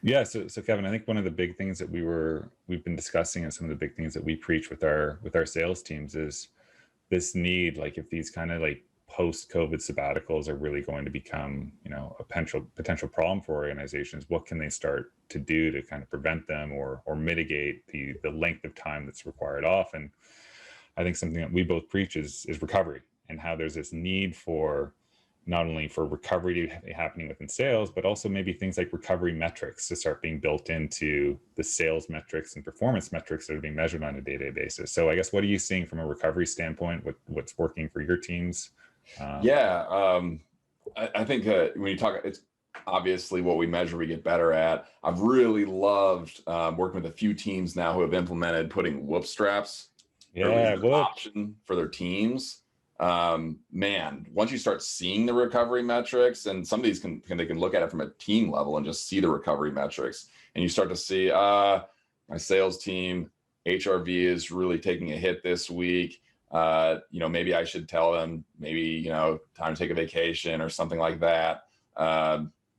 Yeah, so Kevin, I think one of the big things that we've been discussing, and some of the big things that we preach with our sales teams, is this need, like if these kind of like post-COVID sabbaticals are really going to become, a potential problem for organizations, what can they start to do to kind of prevent them or mitigate the length of time that's required off? And I think something that we both preach is recovery, and how there's this need for not only for recovery happening within sales, but also maybe things like recovery metrics to start being built into the sales metrics and performance metrics that are being measured on a day-to-day basis. So I guess, what are you seeing from a recovery standpoint? What's working for your teams? Yeah, I think when you talk, it's obviously what we measure, we get better at. I've really loved working with a few teams now who have implemented putting whoop straps, or at least an option for their teams. Man, once you start seeing the recovery metrics, and some of these they can look at it from a team level and just see the recovery metrics, and you start to see my sales team HRV is really taking a hit this week. Maybe I should tell them, time to take a vacation or something like that.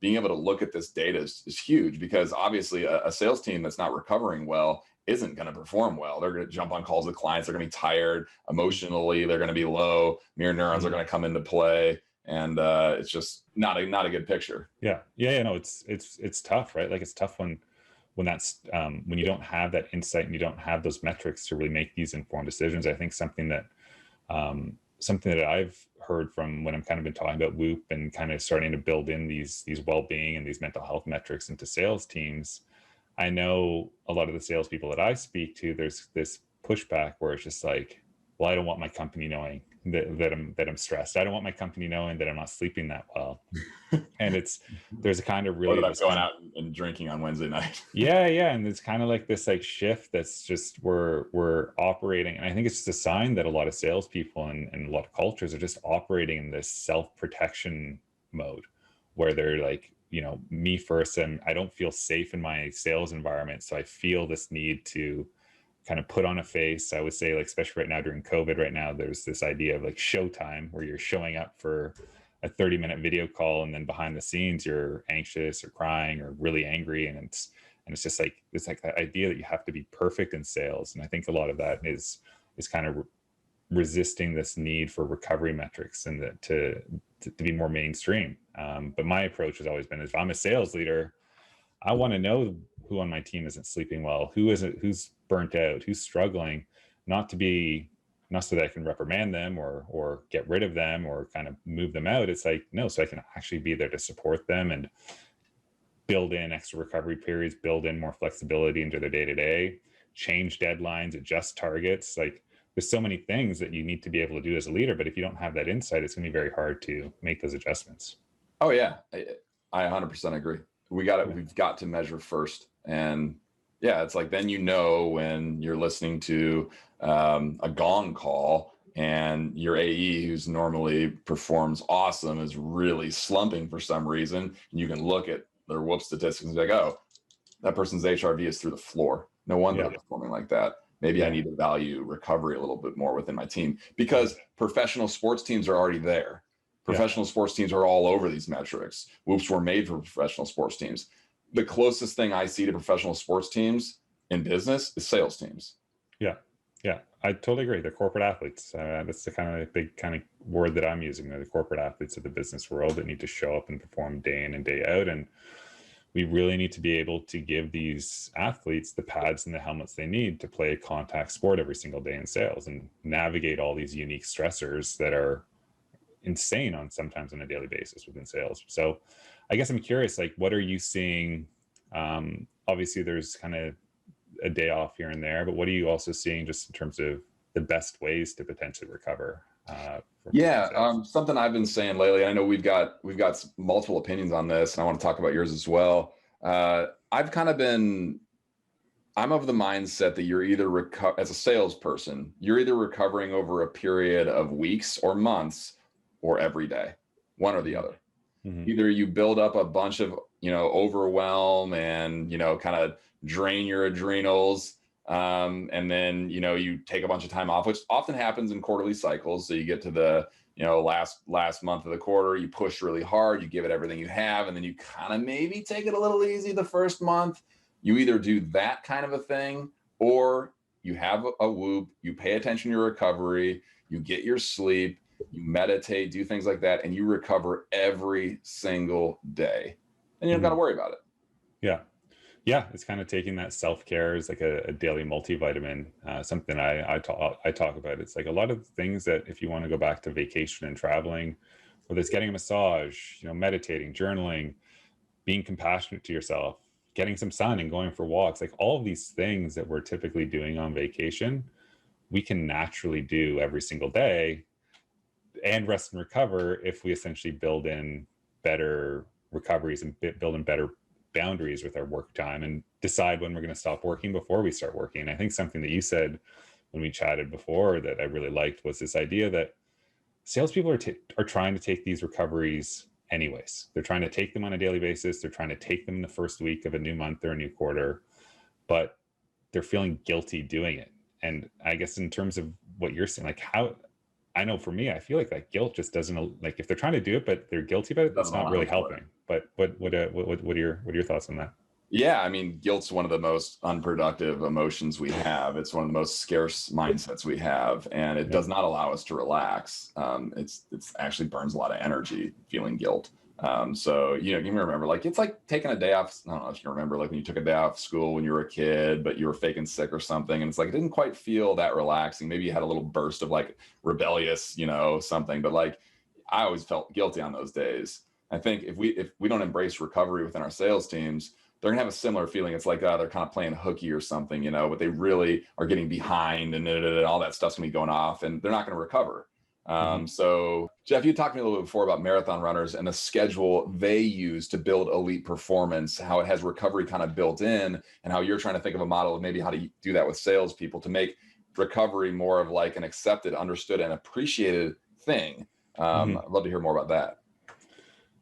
Being able to look at this data is huge, because obviously a sales team that's not recovering well isn't going to perform well. They're going to jump on calls with clients. They're going to be tired emotionally. They're going to be low. Mirror neurons are going to come into play, and it's just not a good picture. Yeah. No, it's tough, right? Like, it's tough when that's when you don't have that insight and you don't have those metrics to really make these informed decisions. I think something that I've heard from when I'm kind of been talking about Whoop and kind of starting to build in these well-being and these mental health metrics into sales teams. I know a lot of the salespeople that I speak to, there's this pushback where it's just like, well, I don't want my company knowing that I'm stressed. I don't want my company knowing that I'm not sleeping that well. And there's a kind of really going out and drinking on Wednesday night. Yeah. And it's kind of like this like shift that's just we're operating. And I think it's just a sign that a lot of salespeople and a lot of cultures are just operating in this self-protection mode, where they're like, me first, and I don't feel safe in my sales environment. So I feel this need to kind of put on a face. I would say, like, especially right now during COVID, right now, there's this idea of like showtime, where you're showing up for a 30-minute video call, and then behind the scenes you're anxious or crying or really angry. And it's just like, it's like that idea that you have to be perfect in sales. And I think a lot of that is kind of resisting this need for recovery metrics and to be more mainstream. But my approach has always been, if I'm a sales leader, I want to know who on my team isn't sleeping well, who's burnt out, who's struggling, not so that I can reprimand them or get rid of them or kind of move them out. It's like, no, so I can actually be there to support them and build in extra recovery periods, build in more flexibility into their day-to-day, change deadlines, adjust targets. Like, there's so many things that you need to be able to do as a leader, but if you don't have that insight, it's going to be very hard to make those adjustments. Oh yeah, I 100% agree. We've got to measure first. And yeah, it's like, then when you're listening to a gong call and your AE, who's normally performs awesome, is really slumping for some reason, and you can look at their whoop statistics and be like, oh, that person's HRV is through the floor. No wonder they're performing like that. Maybe I need to value recovery a little bit more within my team, because professional sports teams are already there. Professional sports teams are all over these metrics. Whoops were made for professional sports teams. The closest thing I see to professional sports teams in business is sales teams. Yeah, I totally agree. They're corporate athletes. That's the kind of big kind of word that I'm using. They're the corporate athletes of the business world that need to show up and perform day in and day out. And we really need to be able to give these athletes the pads and the helmets they need to play a contact sport every single day in sales and navigate all these unique stressors that are insane sometimes on a daily basis within sales. So I guess I'm curious, like, what are you seeing? Obviously there's kind of a day off here and there, but what are you also seeing just in terms of the best ways to potentially recover? Something I've been saying lately, I know we've got multiple opinions on this, and I want to talk about yours as well. I'm of the mindset that you're either as a salesperson, you're either recovering over a period of weeks or months, or every day, one or the other. Mm-hmm. Either you build up a bunch of, overwhelm and, kind of drain your adrenals. And then, you take a bunch of time off, which often happens in quarterly cycles. So you get to the you know, last month of the quarter, you push really hard, you give it everything you have, and then you kind of maybe take it a little easy the first month. You either do that kind of a thing, or you have a whoop, you pay attention to your recovery, you get your sleep, you meditate, do things like that, and you recover every single day. And you don't got to worry about it. Yeah. Yeah, it's kind of taking that self-care as like a daily multivitamin, something I talk about. It's like a lot of things that if you want to go back to vacation and traveling, whether it's getting a massage, you know, meditating, journaling, being compassionate to yourself, getting some sun and going for walks, like all of these things that we're typically doing on vacation, we can naturally do every single day and rest and recover if we essentially build in better recoveries and build in better boundaries with our work time and decide when we're going to stop working before we start working. And I think something that you said when we chatted before that I really liked was this idea that salespeople are trying to take these recoveries anyways. They're trying to take them on a daily basis. They're trying to take them in the first week of a new month or a new quarter, but they're feeling guilty doing it. And I guess in terms of what you're saying, like how, I know for me, I feel like that guilt just doesn't, like if they're trying to do it, but they're guilty about it, that's not really helping. But what are your thoughts on that? Yeah, I mean, guilt's one of the most unproductive emotions we have. It's one of the most scarce mindsets we have, and it does not allow us to relax. It's actually burns a lot of energy feeling guilt. So, you know, you can remember, like, it's like taking a day off. I don't know if you remember, like when you took a day off school when you were a kid, but you were faking sick or something. And it's like, it didn't quite feel that relaxing. Maybe you had a little burst of like rebellious, you know, something, but like, I always felt guilty on those days. I think if we don't embrace recovery within our sales teams, they're gonna have a similar feeling. It's like they're kind of playing hooky or something, you know, but they really are getting behind and all that stuff's gonna be going off and they're not gonna recover. So Jeff, you talked to me a little bit before about marathon runners and the schedule they use to build elite performance, how it has recovery kind of built in, and how you're trying to think of a model of maybe how to do that with salespeople to make recovery more of like an accepted, understood, and appreciated thing. I'd love to hear more about that.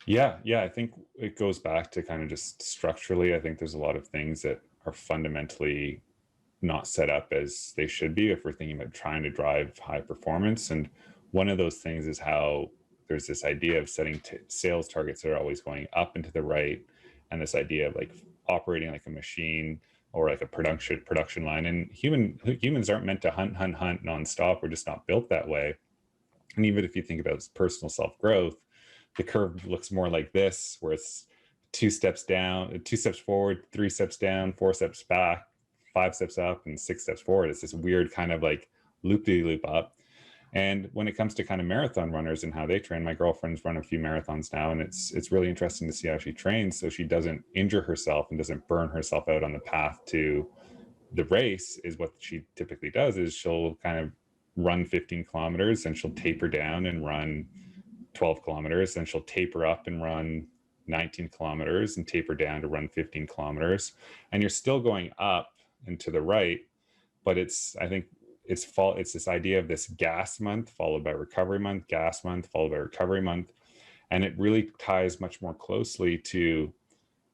Yeah, I think it goes back to kind of just structurally, I think there's a lot of things that are fundamentally not set up as they should be if we're thinking about trying to drive high performance. And one of those things is how there's this idea of setting sales targets that are always going up and to the right, and this idea of like operating like a machine or like a production line. And humans aren't meant to hunt nonstop. We're just not built that way. And even if you think about personal self-growth, the curve looks more like this, where it's 2 steps down, 2 steps forward, 3 steps down, 4 steps back, 5 steps up, and 6 steps forward. It's this weird kind of like loop-de-loop up. And when it comes to kind of marathon runners and how they train, my girlfriend's run a few marathons now, and it's really interesting to see how she trains so she doesn't injure herself and doesn't burn herself out on the path to the race. Is what she typically does is she'll kind of run 15 kilometers and she'll taper down and run 12 kilometers, then she'll taper up and run 19 kilometers and taper down to run 15 kilometers. And you're still going up and to the right, but I think it's this idea of this gas month followed by recovery month, gas month followed by recovery month. And it really ties much more closely to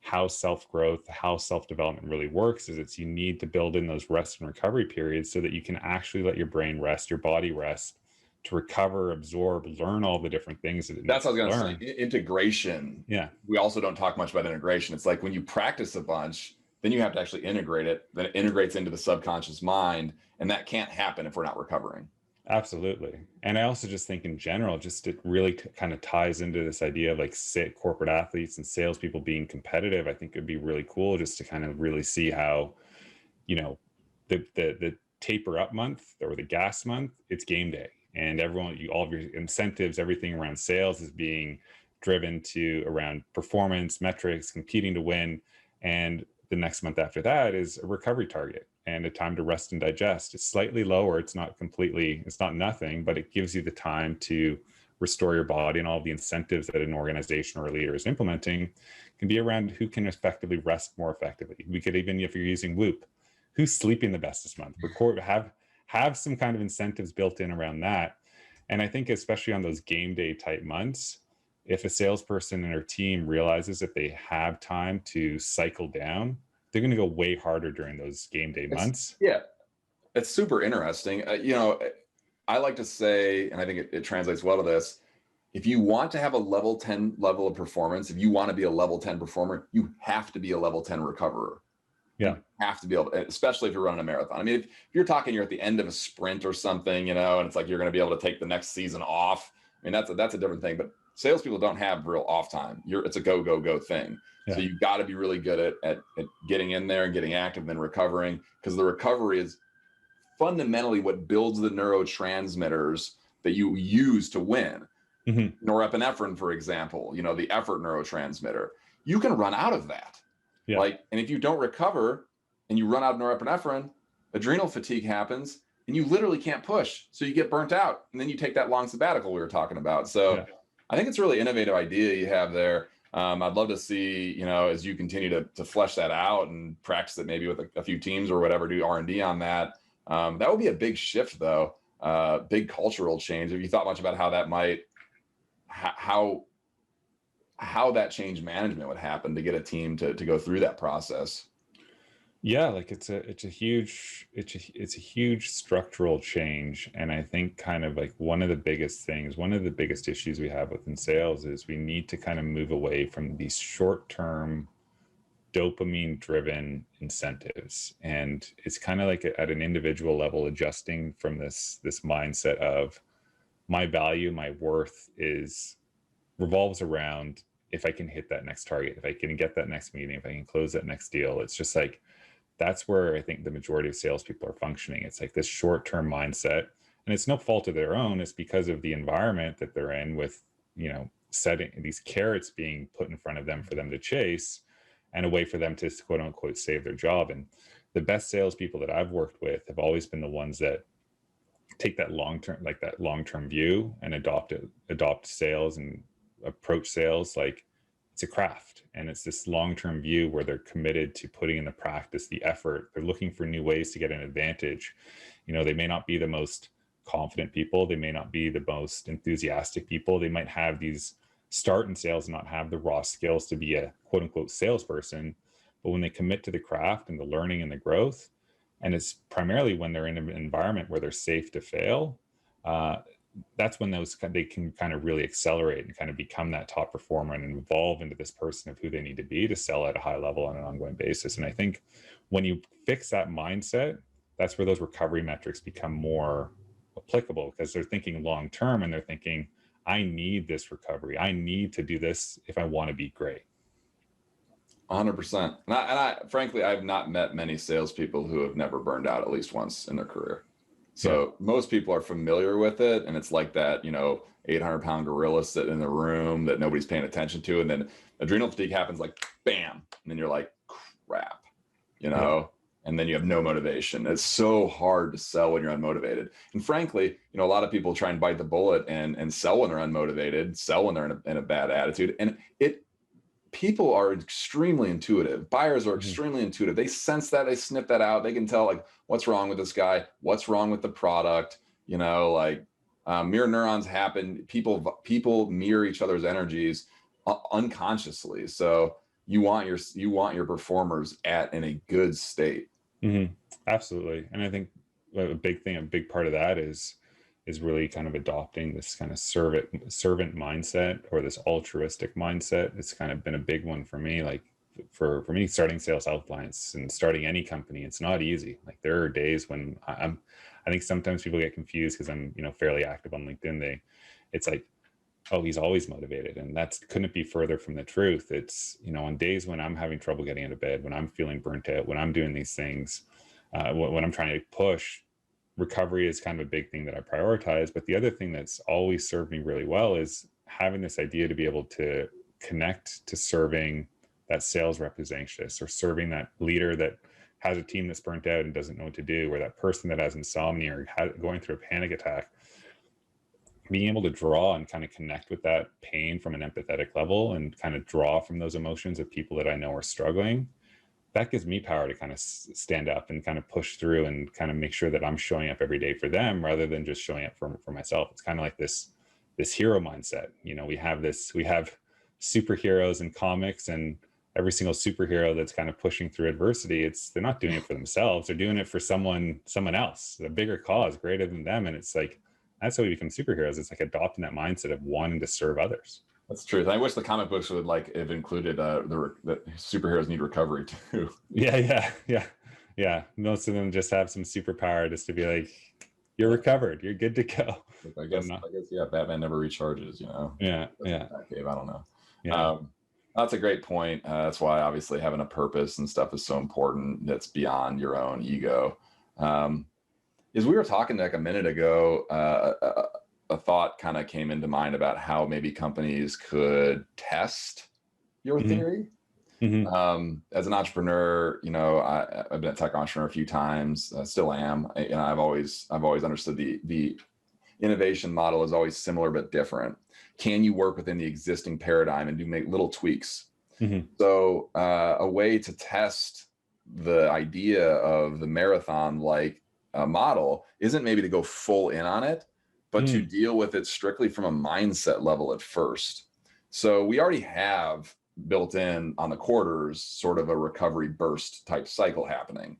how self-growth, how self-development really works. Is you need to build in those rest and recovery periods so that you can actually let your brain rest, your body rest, to recover, absorb, learn all the different things that that's what I was going to say. Integration. Yeah. We also don't talk much about integration. It's like when you practice a bunch, then you have to actually integrate it. Then it integrates into the subconscious mind. And that can't happen if we're not recovering. Absolutely. And I also just think in general, just it really kind of ties into this idea of like corporate athletes and salespeople being competitive. I think it'd be really cool just to kind of really see how, you know, the taper up month or the gas month, it's game day. And all of your incentives, everything around sales is being driven around performance, metrics, competing to win. And the next month after that is a recovery target and a time to rest and digest. It's slightly lower. It's not nothing, but it gives you the time to restore your body, and all the incentives that an organization or a leader is implementing can be around who can effectively rest more effectively. We could even, if you're using Whoop, who's sleeping the best this month? Have some kind of incentives built in around that. And I think especially on those game day type months, if a salesperson and her team realizes that they have time to cycle down, they're going to go way harder during those game day months. Yeah, it's super interesting. You know, I like to say, and I think it translates well to this, if you want to have a level 10 level of performance, if you want to be a level 10 performer, you have to be a level 10 recoverer. Yeah. You have to be able to, especially if you're running a marathon. I mean, if you're talking, you're at the end of a sprint or something, you know, and it's like you're going to be able to take the next season off. I mean, that's a different thing. But salespeople don't have real off time. It's a go, go, go thing. Yeah. So you've got to be really good at getting in there and getting active and then recovering, because the recovery is fundamentally what builds the neurotransmitters that you use to win. Mm-hmm. Norepinephrine, for example, you know, the effort neurotransmitter, you can run out of that. Yeah. Like, and if you don't recover and you run out of norepinephrine, adrenal fatigue happens and you literally can't push. So you get burnt out, and then you take that long sabbatical we were talking about. So yeah. I think it's a really innovative idea you have there. I'd love to see, you know, as you continue to flesh that out and practice it maybe with a few teams or whatever, do R&D on that. That would be a big shift though, big cultural change. Have you thought much about how that might, how that change management would happen to get a team to go through that process? Yeah, like it's a huge structural change. And I think kind of like one of the biggest issues we have within sales is we need to kind of move away from these short-term dopamine driven incentives. And it's kind of like at an individual level, adjusting from this mindset of my value, my worth revolves around if I can hit that next target, if I can get that next meeting, if I can close that next deal. It's just like, that's where I think the majority of salespeople are functioning. It's like this short-term mindset, and it's no fault of their own. It's because of the environment that they're in, with, you know, setting these carrots being put in front of them for them to chase, and a way for them to quote unquote save their job. And the best salespeople that I've worked with have always been the ones that take that long-term view and adopt sales and approach sales like it's a craft, and it's this long-term view where they're committed to putting in the practice, the effort. They're looking for new ways to get an advantage. You know, they may not be the most confident people, they may not be the most enthusiastic people, they might have these start in sales and not have the raw skills to be a quote unquote salesperson. But when they commit to the craft and the learning and the growth, and it's primarily when they're in an environment where they're safe to fail, that's when they can kind of really accelerate and kind of become that top performer and evolve into this person of who they need to be to sell at a high level on an ongoing basis. And I think when you fix that mindset, that's where those recovery metrics become more applicable, because they're thinking long term and they're thinking, I need this recovery. I need to do this if I want to be great. 100%. And I frankly, I've not met many salespeople who have never burned out at least once in their career. So most people are familiar with it, and it's like that, you know, 800-pound gorilla sitting in the room that nobody's paying attention to, and then adrenal fatigue happens, like bam, and then you're like, crap, you know, and then you have no motivation. It's so hard to sell when you're unmotivated. And frankly, you know, a lot of people try and bite the bullet and sell when they're unmotivated, sell when they're in a bad attitude, and people are extremely intuitive. Buyers are extremely intuitive. They sense that, they sniff that out. They can tell like what's wrong with this guy, what's wrong with the product, you know, like mirror neurons happen. People mirror each other's energies unconsciously. So you want your performers in a good state. Mm-hmm. Absolutely. And I think a big part of that is really kind of adopting this kind of servant mindset, or this altruistic mindset. It's kind of been a big one for me. Like for me, starting Sales Healthline and starting any company, it's not easy. Like there are days when I think sometimes people get confused because I'm, you know, fairly active on LinkedIn. It's like, oh, he's always motivated. And couldn't be further from the truth. It's, you know, on days when I'm having trouble getting out of bed, when I'm feeling burnt out, when I'm doing these things, when I'm trying to push, recovery is kind of a big thing that I prioritize. But the other thing that's always served me really well is having this idea to be able to connect to serving that sales rep who's anxious, or serving that leader that has a team that's burnt out and doesn't know what to do, or that person that has insomnia or going through a panic attack. Being able to draw and kind of connect with that pain from an empathetic level and kind of draw from those emotions of people that I know are struggling, that gives me power to kind of stand up and kind of push through and kind of make sure that I'm showing up every day for them rather than just showing up for myself. It's kind of like this hero mindset. You know, we have superheroes in comics, and every single superhero that's kind of pushing through adversity, they're not doing it for themselves. They're doing it for someone else, a bigger cause greater than them. And it's like, that's how we become superheroes. It's like adopting that mindset of wanting to serve others. That's true. I wish the comic books would like have included the superheroes need recovery too. Yeah. Most of them just have some superpower just to be like, you're recovered, you're good to go. I guess yeah, Batman never recharges, you know. Yeah. Batcave, I don't know. Yeah. That's a great point. That's why obviously having a purpose and stuff is so important. That's beyond your own ego. As we were talking like a minute ago, a thought kind of came into mind about how maybe companies could test your theory. As an entrepreneur, you know, I've been a tech entrepreneur a few times, still am. I've always understood the innovation model is always similar but different. Can you work within the existing paradigm and make little tweaks? So a way to test the idea of the marathon like model isn't maybe to go full in on it, but to deal with it strictly from a mindset level at first. So we already have built in on the quarters sort of a recovery burst type cycle happening.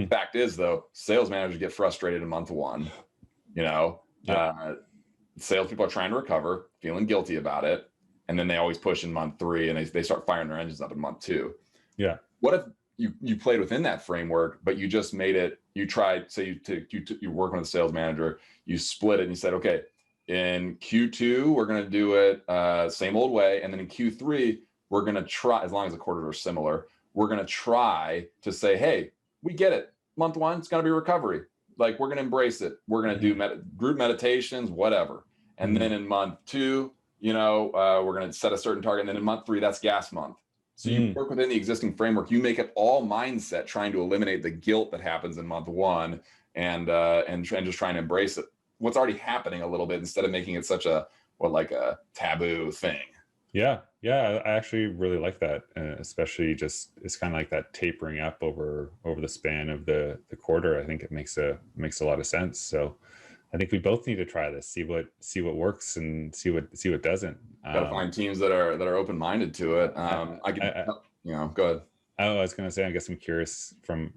Fact is though, sales managers get frustrated in month one, you know. Salespeople are trying to recover, feeling guilty about it, and then they always push in month 3 and they start firing their engines up in month 2. Yeah. What if you played within that framework, but you just made it, you tried, say you're working with a sales manager, you split it and you said, okay, in Q2, we're going to do it same old way. And then in Q3, we're going to try, as long as the quarters are similar, we're going to try to say, hey, we get it. Month 1, it's going to be recovery. Like we're going to embrace it. We're going to do group meditations, whatever. And then in month 2, you know, we're going to set a certain target. And then in month 3, that's gas month. So you work within the existing framework. You make it all mindset, trying to eliminate the guilt that happens in month 1 and just trying to embrace it. What's already happening a little bit instead of making it such a taboo thing. Yeah, I actually really like that, especially just it's kind of like that tapering up over the span of the quarter. I think it makes a lot of sense. So I think we both need to try this, see what works and see what doesn't. Got to find teams that are open-minded to it. Go ahead. I was going to say, I guess I'm curious from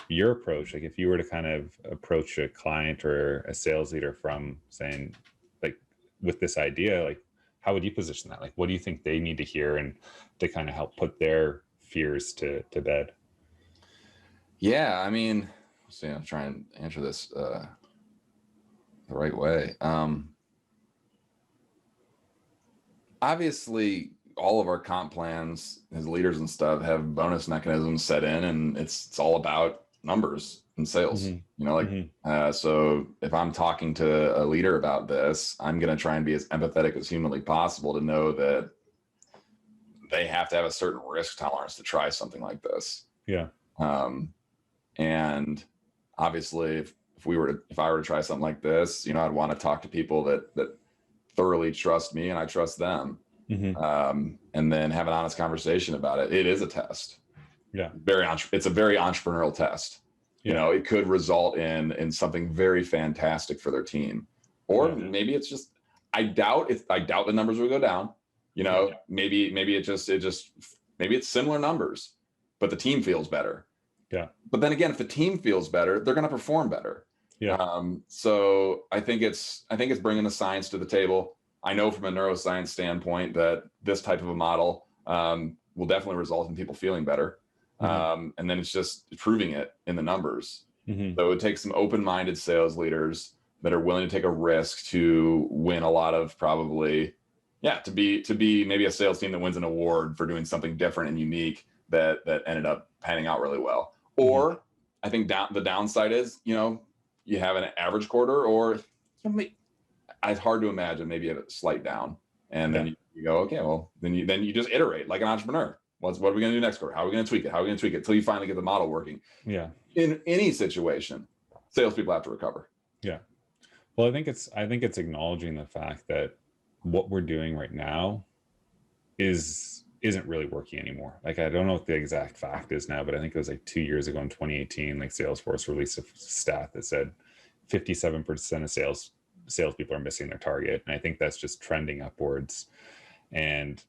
your approach, like if you were to kind of approach a client or a sales leader from saying like with this idea, like how would you position that? Like, what do you think they need to hear and to kind of help put their fears to bed? Yeah, I mean, I'm trying to answer this the right way. Obviously, all of our comp plans as leaders and stuff have bonus mechanisms set in, and it's all about numbers and sales. You know, so if I'm talking to a leader about this, I'm going to try and be as empathetic as humanly possible to know that they have to have a certain risk tolerance to try something like this. Yeah. And obviously if I were to try something like this, you know, I'd want to talk to people that thoroughly trust me and I trust them. And then have an honest conversation about it. It is a test. Yeah. It's a very entrepreneurial test. You know, it could result in something very fantastic for their team. Or maybe it's just, I doubt the numbers will go down. You know, maybe it's similar numbers, but the team feels better. Yeah. But then again, if the team feels better, they're going to perform better. Yeah. So I think it's bringing the science to the table. I know from a neuroscience standpoint that this type of a model will definitely result in people feeling better. And then it's just proving it in the numbers. So it takes some open-minded sales leaders that are willing to take a risk to win a lot of probably, to be maybe a sales team that wins an award for doing something different and unique that ended up panning out really well. Or I think the downside is, you know, you have an average quarter, or it's hard to imagine maybe a slight down, and then you go, okay, well, then you just iterate like an entrepreneur. What are we going to do next quarter? How are we going to tweak it? How are we going to tweak it until you finally get the model working? Yeah. In any situation, salespeople have to recover. Yeah. Well, I think it's acknowledging the fact that what we're doing right now isn't really working anymore. Like, I don't know what the exact fact is now, but I think it was like 2 years ago in 2018, like Salesforce released a stat that said 57% of salespeople are missing their target. And I think that's just trending upwards. And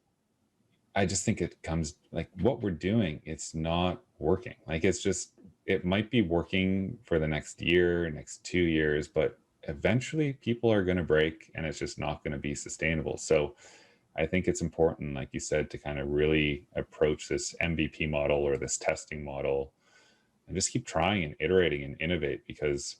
I just think it comes like what we're doing, it's not working. Like, it might be working for the next year, next 2 years, but eventually people are going to break and it's just not going to be sustainable. So I think it's important, like you said, to kind of really approach this MVP model or this testing model and just keep trying and iterating and innovate, because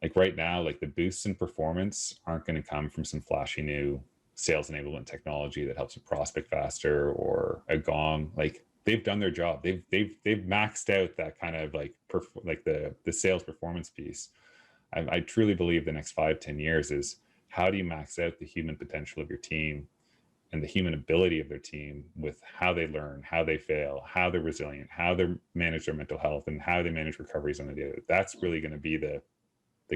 like right now, like the boosts in performance aren't going to come from some flashy new sales enablement technology that helps you prospect faster or a gong. Like they've done their job. They've maxed out that kind of like like the sales performance piece. I truly believe the next 5-10 years is how do you max out the human potential of your team and the human ability of their team with how they learn, how they fail, how they're resilient, how they manage their mental health, and how they manage recoveries on the day. That's really going to be the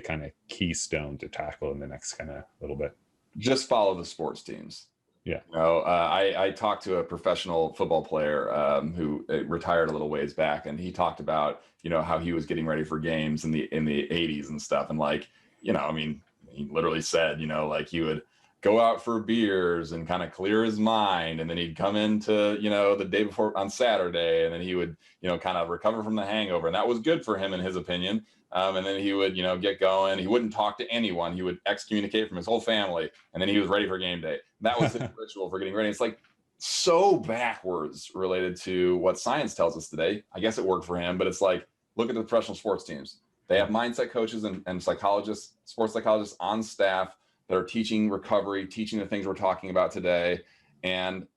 kind of keystone to tackle in the next kind of little bit. Just follow the sports teams. Yeah. You know, I talked to a professional football player who retired a little ways back, and he talked about, you know, how he was getting ready for games in the 80s and stuff. And like, you know, I mean, he literally said, you know, like he would go out for beers and kind of clear his mind, and then he'd come into, you know, the day before on Saturday, and then he would, you know, kind of recover from the hangover, and that was good for him in his opinion. And then he would, you know, get going. He wouldn't talk to anyone. He would excommunicate from his whole family, and then he was ready for game day. That was his ritual for getting ready. It's like so backwards related to what science tells us today. I guess it worked for him, but it's like, look at the professional sports teams. They have mindset coaches and psychologists, sports psychologists on staff that are teaching recovery, teaching the things we're talking about today. And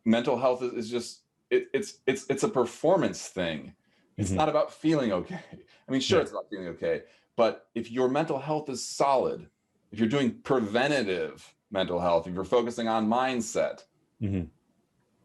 mental health is just, it's a performance thing. It's not about feeling okay. I mean, sure, it's about feeling okay, but if your mental health is solid, if you're doing preventative mental health, if you're focusing on mindset, you're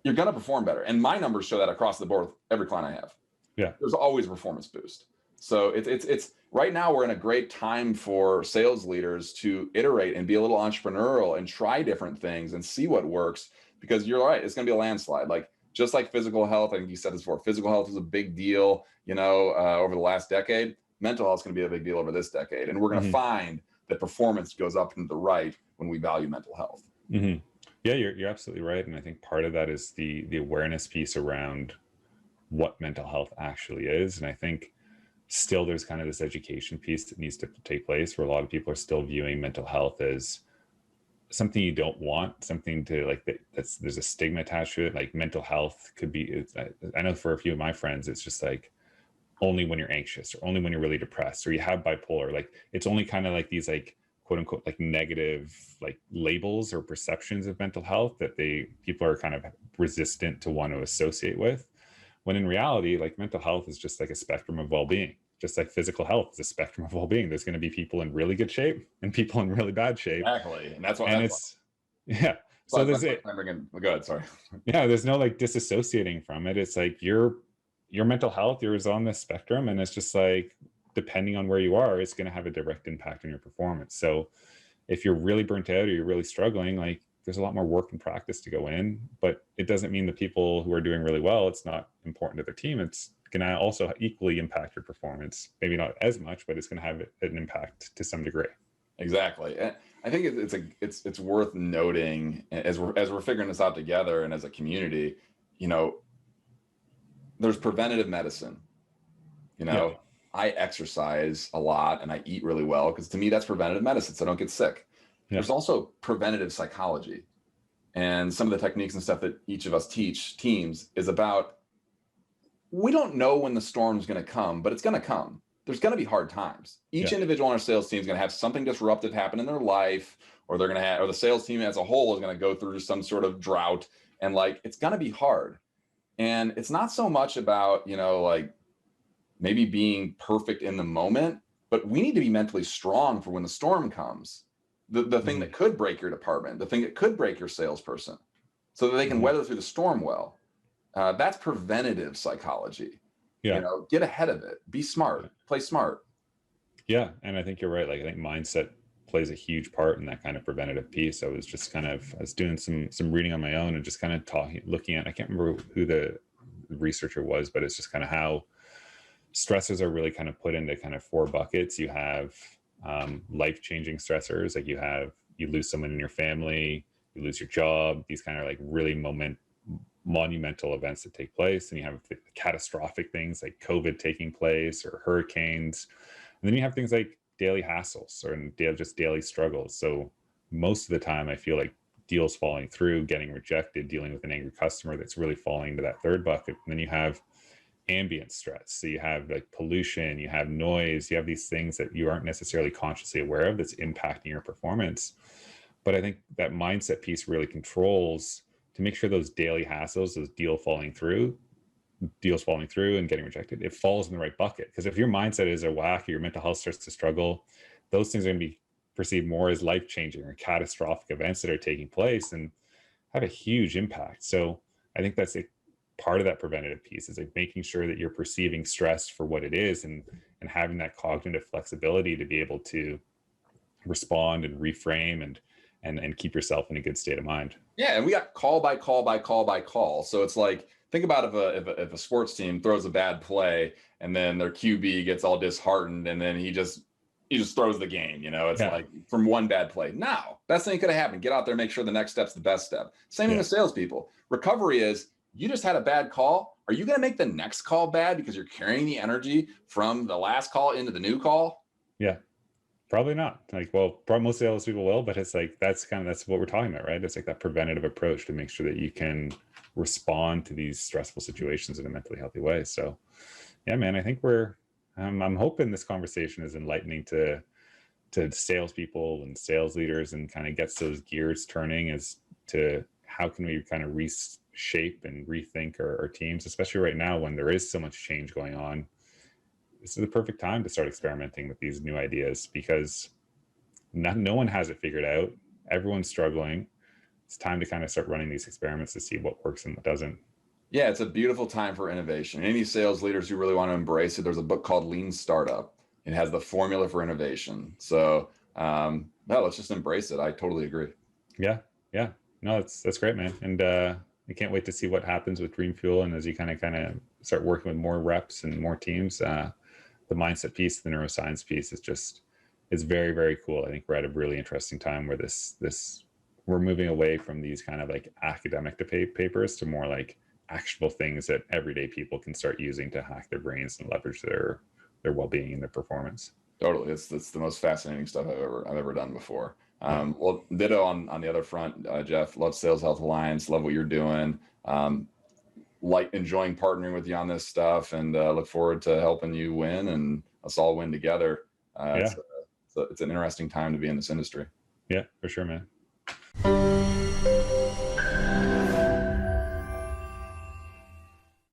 going to perform better. And my numbers show that across the board with every client I have. Yeah. There's always a performance boost. So it's right now we're in a great time for sales leaders to iterate and be a little entrepreneurial and try different things and see what works, because you're right, it's going to be a landslide. Like, just like physical health, I think you said this before, physical health is a big deal, you know, over the last decade. Mental health is going to be a big deal over this decade. And we're going to find that performance goes up and to the right when we value mental health. Yeah, you're absolutely right. And I think part of that is the awareness piece around what mental health actually is. And I think still there's kind of this education piece that needs to take place, where a lot of people are still viewing mental health as something you don't want, something to like there's a stigma attached to it. Like mental health could be, I know for a few of my friends, it's just like only when you're anxious or only when you're really depressed or you have bipolar. Like it's only kind of like these like quote unquote like negative like labels or perceptions of mental health that people are kind of resistant to want to associate with, when in reality, like mental health is just like a spectrum of well-being. Just like physical health is a spectrum of well-being. There's going to be people in really good shape and people in really bad shape. Exactly. And that's why. And yeah. So there's go ahead. Sorry. Yeah. There's no like disassociating from it. It's like your mental health, yours on this spectrum. And it's just like, depending on where you are, it's going to have a direct impact on your performance. So if you're really burnt out or you're really struggling, like there's a lot more work and practice to go in, but it doesn't mean the people who are doing really well, it's not important to their team. It's going to also equally impact your performance. Maybe not as much, but it's going to have an impact to some degree. Exactly. And I think it's worth noting as we're figuring this out together and as a community, you know, there's preventative medicine. You know, I exercise a lot and I eat really well because to me that's preventative medicine, so I don't get sick. There's also preventative psychology, and some of the techniques and stuff that each of us teach teams is about, we don't know when the storm's going to come, but it's going to come. There's going to be hard times. Each individual on our sales team is going to have something disruptive happen in their life, or they're going to have, or the sales team as a whole is going to go through some sort of drought, and like it's going to be hard. And it's not so much about, you know, like maybe being perfect in the moment, but we need to be mentally strong for when the storm comes. The thing that could break your department, the thing that could break your salesperson, so that they can weather through the storm well. That's preventative psychology. You know, get ahead of it, be smart, play smart. Yeah. And I think you're right. Like I think mindset plays a huge part in that kind of preventative piece. I was doing some reading on my own and just kind of looking at, I can't remember who the researcher was, but it's just kind of how stressors are really kind of put into kind of 4 buckets. You have life-changing stressors, like you lose someone in your family, you lose your job, these kind of like really monumental events that take place. And you have catastrophic things like COVID taking place or hurricanes. And then you have things like daily hassles or just daily struggles. So most of the time I feel like deals falling through, getting rejected, dealing with an angry customer that's really falling into that third bucket. And then you have ambient stress. So you have like pollution, you have noise, you have these things that you aren't necessarily consciously aware of that's impacting your performance. But I think that mindset piece really controls to make sure those daily hassles, those deals falling through and getting rejected, it falls in the right bucket. Because if your mindset is a whack, or your mental health starts to struggle, those things are going to be perceived more as life-changing or catastrophic events that are taking place and have a huge impact. So I think that's a part of that preventative piece, is like making sure that you're perceiving stress for what it is, and having that cognitive flexibility to be able to respond and reframe and keep yourself in a good state of mind. Yeah, and we got call by call by call by call. So it's like, think about if a sports team throws a bad play and then their QB gets all disheartened and then he just throws the game. It's like from one bad play. Now, best thing that could have happened, get out there, make sure the next step's the best step. Same thing with salespeople. Recovery is, you just had a bad call. Are you going to make the next call bad because you're carrying the energy from the last call into the new call? Yeah. Probably not. Like, well, probably most of those people will, but it's like, that's what we're talking about, right? It's like that preventative approach to make sure that you can respond to these stressful situations in a mentally healthy way. So yeah, man, I think I'm hoping this conversation is enlightening to salespeople and sales leaders, and kind of gets those gears turning as to how can we kind of reshape and rethink our teams, especially right now when there is so much change going on. This is the perfect time to start experimenting with these new ideas, because no one has it figured out. Everyone's struggling. It's time to kind of start running these experiments to see what works and what doesn't. Yeah, it's a beautiful time for innovation. Any sales leaders who really want to embrace it, there's a book called Lean Startup. It has the formula for innovation. So let's just embrace it. I totally agree. Yeah. No, that's great, man. And I can't wait to see what happens with Dream Fuel. And as you kind of start working with more reps and more teams, the mindset piece, the neuroscience piece is very, very cool. I think we're at a really interesting time where we're moving away from these kind of like academic debate papers to more like actionable things that everyday people can start using to hack their brains and leverage their well-being and their performance. Totally. It's the most fascinating stuff I've ever done before. Well, ditto on the other front, Jeff. Love Sales Health Alliance. Love what you're doing. Like enjoying partnering with you on this stuff, and look forward to helping you win and us all win together. It's an interesting time to be in this industry. Yeah, for sure, man.